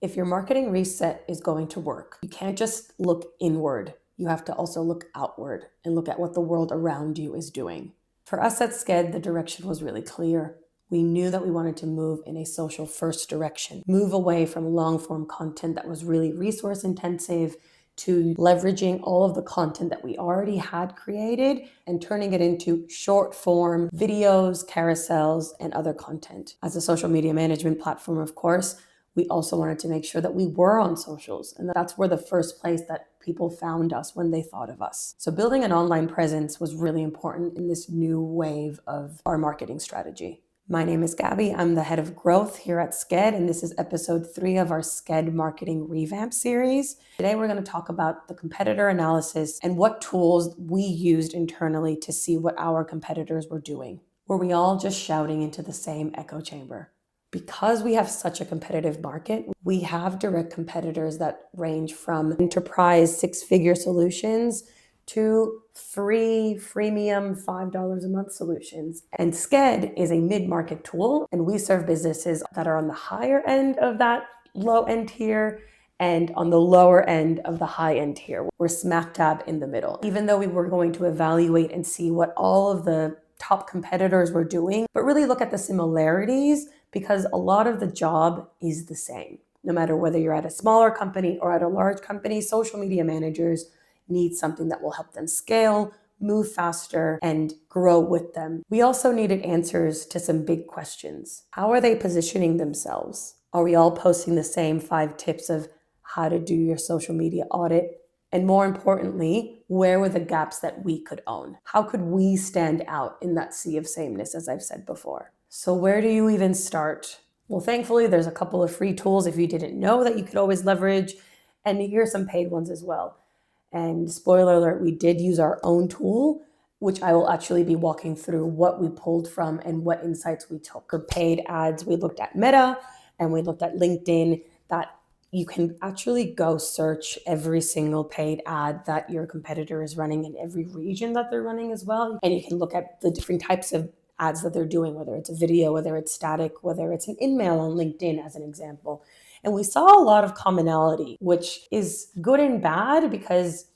If your marketing reset is going to work, you can't just look inward. You have to also look outward and look at what the world around you is doing. For us at Sked, the direction was really clear. We knew that we wanted to move in a social first direction, move away from long form content that was really resource intensive to leveraging all of the content that we already had created and turning it into short form videos, carousels, and other content. As a social media management platform, of course, we also wanted to make sure that we were on socials, and that's where the first place that people found us when they thought of us. So building an online presence was really important in this new wave of our marketing strategy. My name is Gabby. I'm the head of growth here at Sked, and this is episode 3 of our Sked marketing revamp series. Today, we're going to talk about the competitor analysis and what tools we used internally to see what our competitors were doing. Were we all just shouting into the same echo chamber? Because we have such a competitive market, we have direct competitors that range from enterprise 6-figure solutions to freemium $5 a month solutions. And Sked is a mid-market tool, and we serve businesses that are on the higher end of that low-end tier and on the lower end of the high-end tier. We're smack dab in the middle. Even though we were going to evaluate and see what all of the top competitors were doing, but really look at the similarities, because a lot of the job is the same. No matter whether you're at a smaller company or at a large company, social media managers need something that will help them scale, move faster, and grow with them. We also needed answers to some big questions. How are they positioning themselves? Are we all posting the same 5 tips of how to do your social media audit? And more importantly, where were the gaps that we could own? How could we stand out in that sea of sameness, as I've said before? So where do you even start? Well, thankfully, there's a couple of free tools if you didn't know that you could always leverage, and here's some paid ones as well. And spoiler alert, we did use our own tool, which I will actually be walking through what we pulled from and what insights we took. For paid ads, we looked at Meta and we looked at LinkedIn. That you can actually go search every single paid ad that your competitor is running in every region that they're running as well. And you can look at the different types of ads that they're doing, whether it's a video, whether it's static, whether it's an in-mail on LinkedIn as an example. And we saw a lot of commonality, which is good and bad because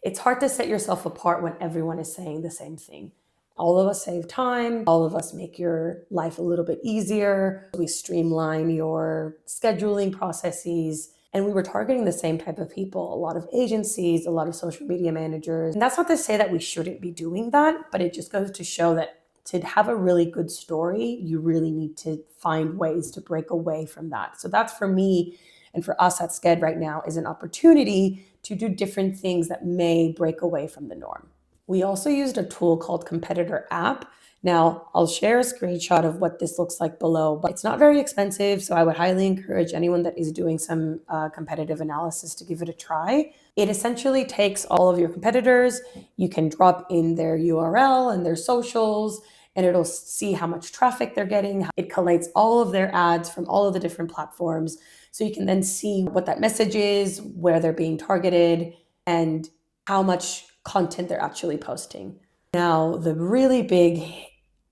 it's hard to set yourself apart when everyone is saying the same thing. All of us save time. All of us make your life a little bit easier. We streamline your scheduling processes. And we were targeting the same type of people, a lot of agencies, a lot of social media managers. And that's not to say that we shouldn't be doing that, but it just goes to show that to have a really good story, you really need to find ways to break away from that. So that's for me and for us at Sked right now is an opportunity to do different things that may break away from the norm. We also used a tool called Competitor App. Now, I'll share a screenshot of what this looks like below, but it's not very expensive, so I would highly encourage anyone that is doing some competitive analysis to give it a try. It essentially takes all of your competitors, you can drop in their URL and their socials, and it'll see how much traffic they're getting. It collates all of their ads from all of the different platforms, so you can then see what that message is, where they're being targeted, and how much content they're actually posting. Now, the really big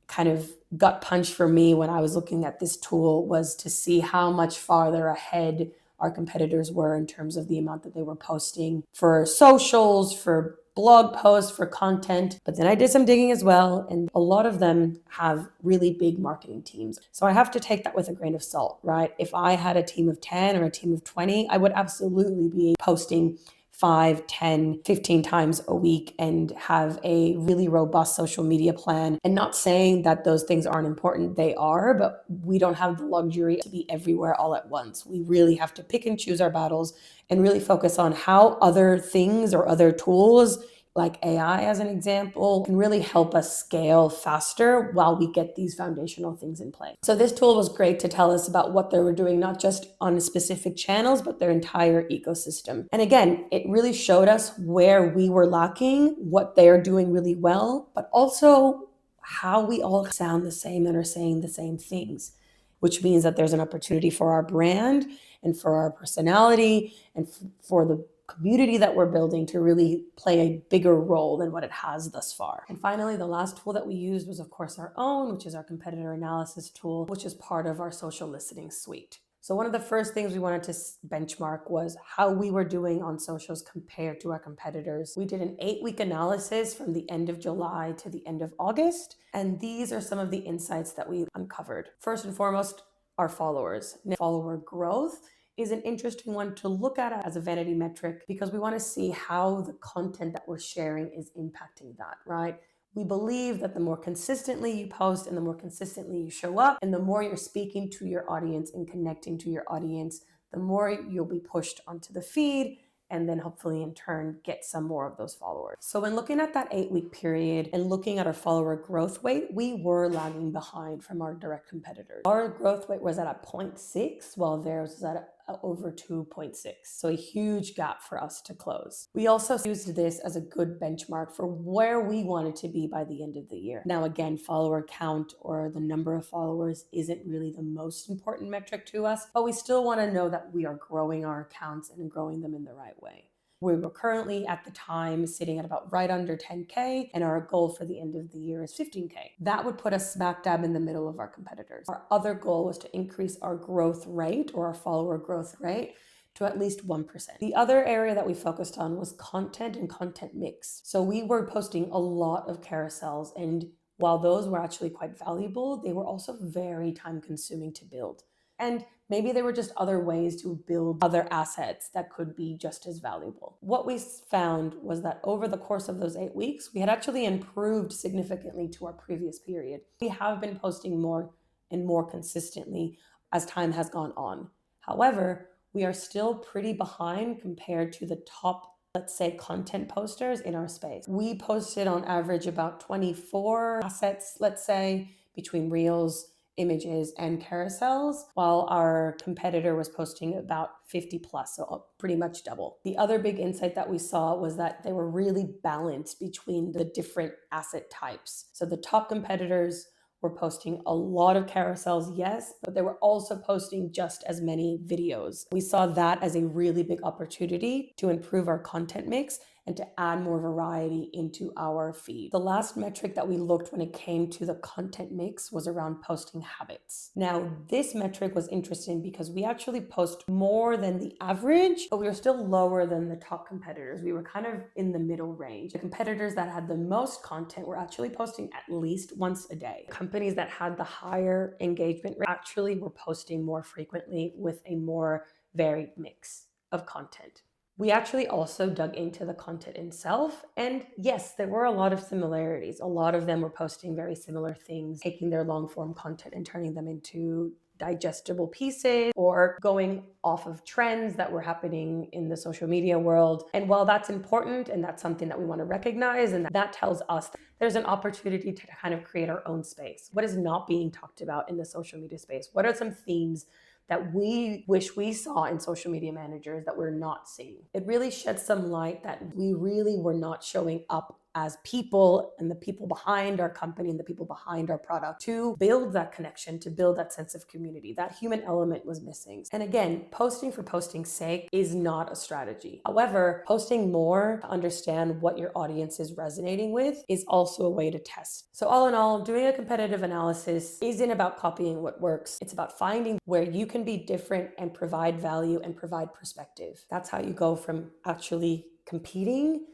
kind of gut punch for me when I was looking at this tool was to see how much farther ahead our competitors were in terms of the amount that they were posting for socials, for blog posts, for content. But then I did some digging as well, and a lot of them have really big marketing teams. So I have to take that with a grain of salt, right? If I had a team of 10 or a team of 20, I would absolutely be posting 5, 10, 15 times a week and have a really robust social media plan. And not saying that those things aren't important, they are, but we don't have the luxury to be everywhere all at once. We really have to pick and choose our battles and really focus on how other things or other tools like AI as an example, can really help us scale faster while we get these foundational things in place. So this tool was great to tell us about what they were doing, not just on specific channels, but their entire ecosystem. And again, it really showed us where we were lacking, what they're doing really well, but also how we all sound the same and are saying the same things, which means that there's an opportunity for our brand and for our personality and for the community that we're building to really play a bigger role than what it has thus far. And finally, the last tool that we used was, of course, our own, which is our competitor analysis tool, which is part of our social listening suite. So one of the first things we wanted to benchmark was how we were doing on socials compared to our competitors. We did an 8-week analysis from the end of July to the end of August, and these are some of the insights that we uncovered. First and foremost, our followers. Now, follower growth is an interesting one to look at as a vanity metric because we want to see how the content that we're sharing is impacting that, right? We believe that the more consistently you post and the more consistently you show up and the more you're speaking to your audience and connecting to your audience, the more you'll be pushed onto the feed and then hopefully in turn get some more of those followers. So when looking at that 8-week period and looking at our follower growth rate, we were lagging behind from our direct competitors. Our growth rate was at a 0.6 while theirs was at over 2.6. So a huge gap for us to close. We also used this as a good benchmark for where we wanted to be by the end of the year. Now, again, follower count or the number of followers isn't really the most important metric to us, but we still want to know that we are growing our accounts and growing them in the right way. We were currently at the time sitting at about right under 10K, and our goal for the end of the year is 15K. That would put us smack dab in the middle of our competitors. Our other goal was to increase our growth rate or our follower growth rate to at least 1%. The other area that we focused on was content and content mix. So we were posting a lot of carousels, and while those were actually quite valuable, they were also very time consuming to build. And maybe there were just other ways to build other assets that could be just as valuable. What we found was that over the course of those 8 weeks, we had actually improved significantly to our previous period. We have been posting more and more consistently as time has gone on. However, we are still pretty behind compared to the top, let's say, content posters in our space. We posted on average about 24 assets, let's say, between reels, images, and carousels, while our competitor was posting about 50 plus, so pretty much double. The other big insight that we saw was that they were really balanced between the different asset types. So the top competitors were posting a lot of carousels, yes, but they were also posting just as many videos. We saw that as a really big opportunity to improve our content mix and to add more variety into our feed. The last metric that we looked when it came to the content mix was around posting habits. Now, this metric was interesting because we actually post more than the average, but we were still lower than the top competitors. We were kind of in the middle range. The competitors that had the most content were actually posting at least once a day. Companies that had the higher engagement rate actually were posting more frequently with a more varied mix of content. We actually also dug into the content itself, and yes, there were a lot of similarities. A lot of them were posting very similar things, taking their long form content and turning them into digestible pieces or going off of trends that were happening in the social media world. And while that's important and that's something that we want to recognize, and that tells us that there's an opportunity to kind of create our own space. What is not being talked about in the social media space? What are some themes that we wish we saw in social media managers that we're not seeing? It really sheds some light that we really were not showing up as people and the people behind our company and the people behind our product to build that connection, to build that sense of community. That human element was missing. And again, posting for posting's sake is not a strategy. However, posting more to understand what your audience is resonating with is also a way to test. So all in all, doing a competitive analysis isn't about copying what works. It's about finding where you can be different and provide value and provide perspective. That's how you go from actually competing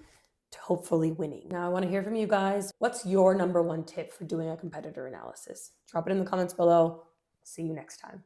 to hopefully winning. Now, I want to hear from you guys. What's your number one tip for doing a competitor analysis? Drop it in the comments below. See you next time.